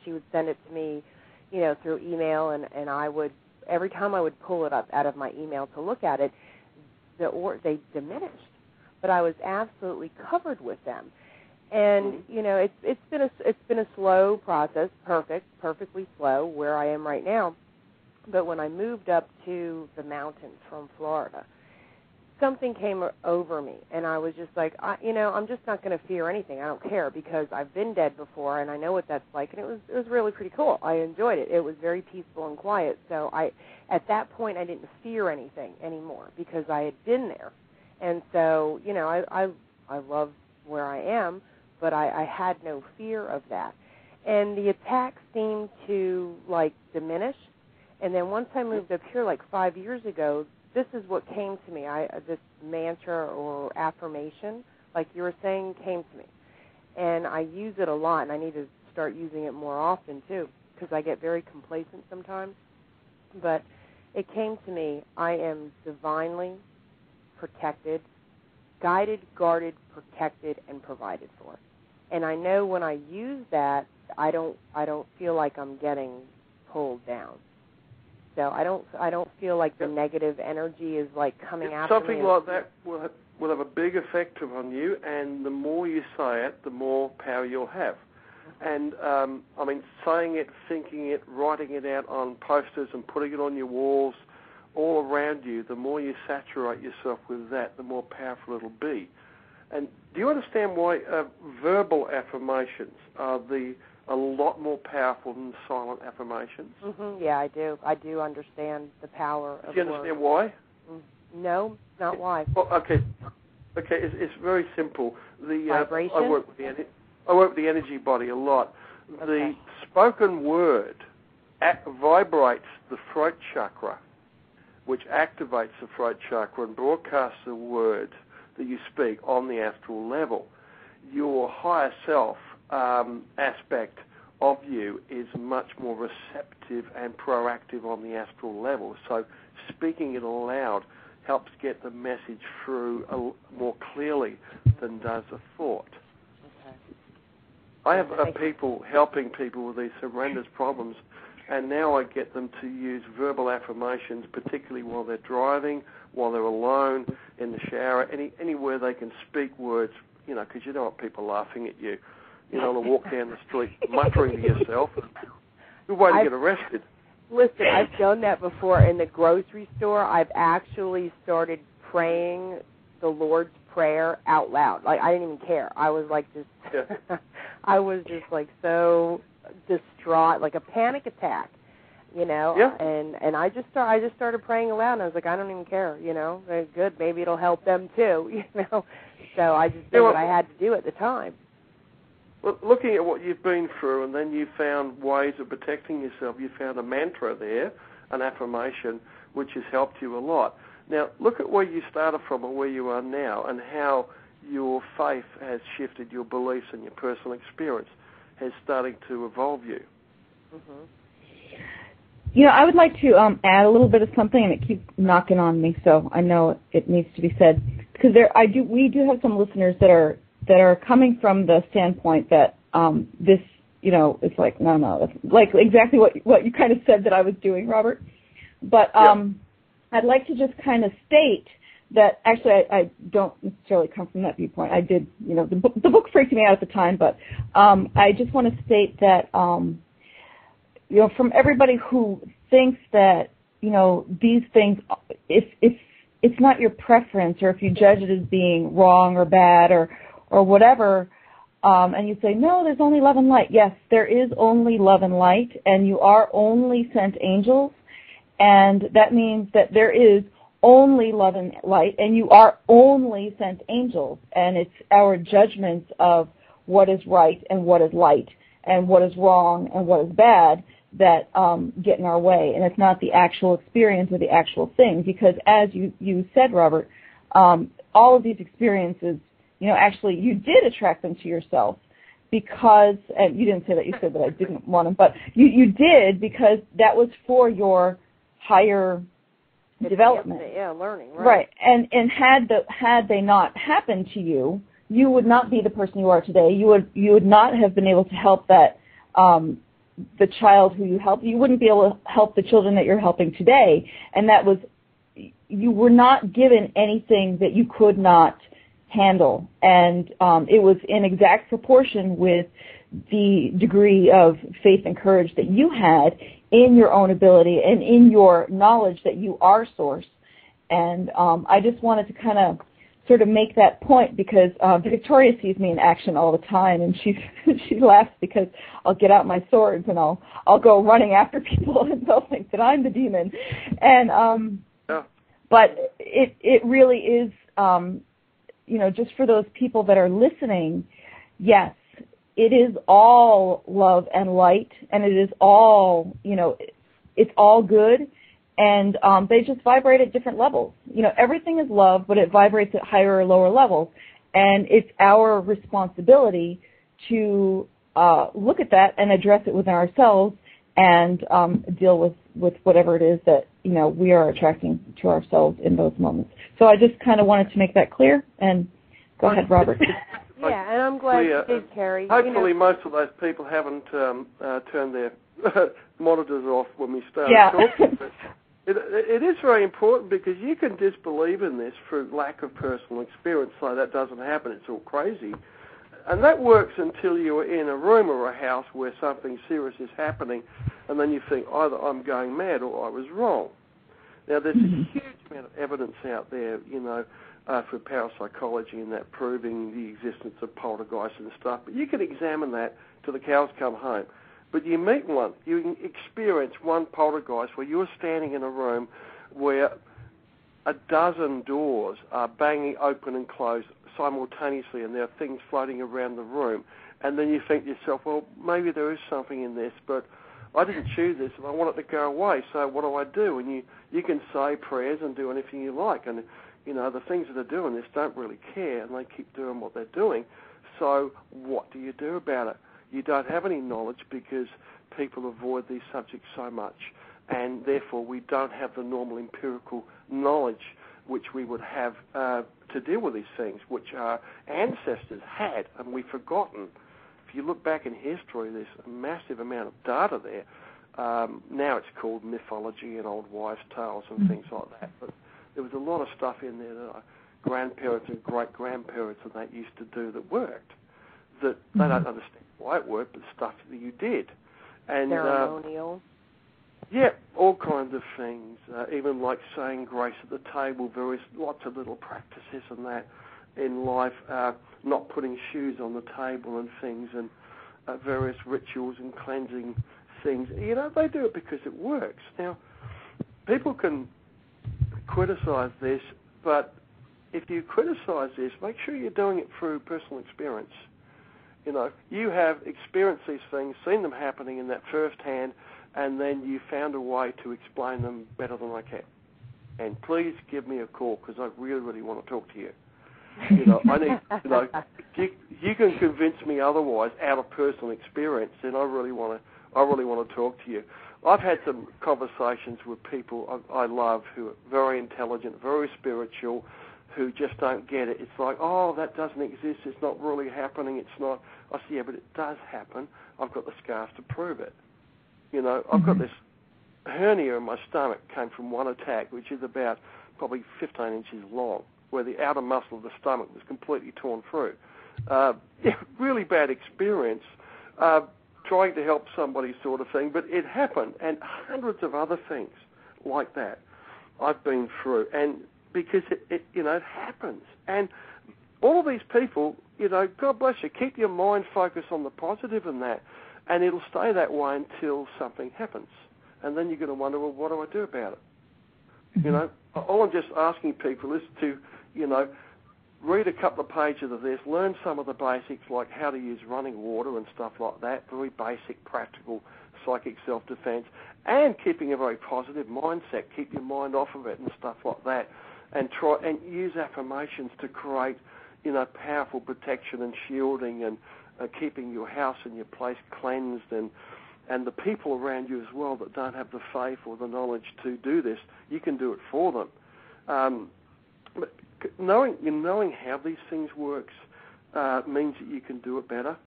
she would send it to me, through email, and I would, every time I would pull it up out of my email to look at it, they diminished. But I was absolutely covered with them. And, it's been a slow process, perfectly slow, where I am right now. But when I moved up to the mountains from Florida, something came over me, and I was just like, I'm just not going to fear anything. I don't care, because I've been dead before, and I know what that's like, and it was really pretty cool. I enjoyed it. It was very peaceful and quiet. So at that point, I didn't fear anything anymore, because I had been there. And so, I love where I am, but I had no fear of that. And the attacks seemed to, diminish. And then once I moved up here, 5 years ago, this is what came to me. This mantra or affirmation, like you were saying, came to me. And I use it a lot, and I need to start using it more often, too, because I get very complacent sometimes. But it came to me, I am divinely protected, guided, guarded, protected, and provided for. And I know when I use that, I don't feel like I'm getting pulled down. So I don't feel like the negative energy is coming after me. Something like that will have a big effect on you, and the more you say it, the more power you'll have. And saying it, thinking it, writing it out on posters and putting it on your walls all around you, the more you saturate yourself with that, the more powerful it'll be. And do you understand why verbal affirmations are a lot more powerful than silent affirmations? Mm-hmm. Yeah, I do. I do understand the power of words. Do you understand why? No, not why. Well, okay. It's very simple. Vibration? I work with the energy body a lot. Okay. The spoken word vibrates the throat chakra, which activates the throat chakra and broadcasts the word that you speak on the astral level. Your higher self aspect of you is much more receptive and proactive on the astral level. So speaking it aloud helps get the message through more clearly than does a thought. Okay. I have people helping people with these horrendous problems, and now I get them to use verbal affirmations, particularly while they're driving, while they're alone, in the shower, anywhere they can speak words, because you don't want people laughing at you. To walk down the street muttering to yourself. Good way to get arrested. Listen, I've done that before in the grocery store. I've actually started praying the Lord's Prayer out loud. I didn't even care. I was I was just so distraught, like a panic attack, Yeah. And I just started praying aloud, and I was like, I don't even care, Good, maybe it'll help them too, So I just did what I had to do at the time. Well, looking at what you've been through, and then you found ways of protecting yourself, you found a mantra there, an affirmation, which has helped you a lot. Now, look at where you started from and where you are now, and how your faith has shifted, your beliefs and your personal experience has started to evolve you. Mm-hmm. I would like to add a little bit of something, and it keeps knocking on me, so I know it needs to be said. Because we do have some listeners that are coming from the standpoint that this, it's like, no, that's like exactly what you kind of said that I was doing, Robert. But I'd like to just kind of state that actually I don't necessarily come from that viewpoint. I did, the book freaked me out at the time, but I just want to state that, from everybody who thinks that, these things, if it's not your preference, or if you judge it as being wrong or bad or whatever, and you say, no, there's only love and light. Yes, there is only love and light, and you are only sent angels, and that means that there is only love and light, and you are only sent angels, and it's our judgments of what is right and what is light, and what is wrong and what is bad that get in our way, and it's not the actual experience or the actual thing, because as you said, Robert, all of these experiences, actually you did attract them to yourself because, and you didn't say that, you said that I didn't want them, but you did, because that was for your higher development. Yeah, learning. Right. And had they not happened to you, you would not be the person you are today. You would not have been able to help that the child who you helped, you wouldn't be able to help the children that you're helping today. And that was, you were not given anything that you could not handle. And it was in exact proportion with the degree of faith and courage that you had in your own ability and in your knowledge that you are source. And I just wanted to kind of sort of make that point because Victoria sees me in action all the time, and she laughs because I'll get out my swords and I'll go running after people, and they'll think that I'm the demon. And but it really is, just for those people that are listening, yes, it is all love and light, and it is all, it's all good. And they just vibrate at different levels. Everything is love, but it vibrates at higher or lower levels. And it's our responsibility to look at that and address it within ourselves and deal with whatever it is that, we are attracting to ourselves in those moments. So I just kind of wanted to make that clear. And go ahead, Robert. Yeah, and I'm glad you did, Carrie. Hopefully most of those people haven't turned their monitors off when we started talking. But it is very important because you can disbelieve in this through lack of personal experience, so that doesn't happen. It's all crazy. And that works until you're in a room or a house where something serious is happening, and then you think, either I'm going mad or I was wrong. Now, there's a huge amount of evidence out there, for parapsychology and that proving the existence of poltergeists and stuff, but you can examine that till the cows come home. But you meet one, you experience one poltergeist where you're standing in a room where a dozen doors are banging open and closed simultaneously, and there are things floating around the room. And then you think to yourself, well, maybe there is something in this, but I didn't choose this and I want it to go away, so what do? And you can say prayers and do anything you like. And, the things that are doing this don't really care, and they keep doing what they're doing. So what do you do about it? You don't have any knowledge because people avoid these subjects so much, and therefore we don't have the normal empirical knowledge which we would have to deal with these things, which our ancestors had, and we've forgotten. If you look back in history, there's a massive amount of data there. Now it's called mythology and old wives' tales and things like that, but there was a lot of stuff in there that our grandparents and great-grandparents and that used to do that worked, that they don't understand why it worked, but stuff that you did. And ceremonial. All kinds of things, even like saying grace at the table, lots of little practices and that in life, not putting shoes on the table and things, and various rituals and cleansing things. They do it because it works. Now, people can criticize this, but if you criticize this, make sure you're doing it through personal experience. You have experienced these things, seen them happening in that first hand, and then you found a way to explain them better than I can. And please give me a call because I really, really want to talk to you. I need, you can convince me otherwise out of personal experience, then I really want to talk to you. I've had some conversations with people I love who are very intelligent, very spiritual, who just don't get it. It's like, oh, that doesn't exist. It's not really happening. It's not. I say, yeah, but it does happen. I've got the scars to prove it. I've got this hernia in my stomach came from one attack, which is about probably 15 inches long, where the outer muscle of the stomach was completely torn through. Really bad experience, trying to help somebody sort of thing, but it happened, and hundreds of other things like that I've been through, and because it happens. And all of these people, God bless you, keep your mind focused on the positive in that, and it'll stay that way until something happens. And then you're going to wonder, well, what do I do about it? All I'm just asking people is to, read a couple of pages of this, learn some of the basics like how to use running water and stuff like that, very basic, practical psychic self-defense, and keeping a very positive mindset, keep your mind off of it and stuff like that, and try and use affirmations to create, powerful protection and shielding and keeping your house and your place cleansed and the people around you as well that don't have the faith or the knowledge to do this, you can do it for them. But knowing how these things works means that you can do it better.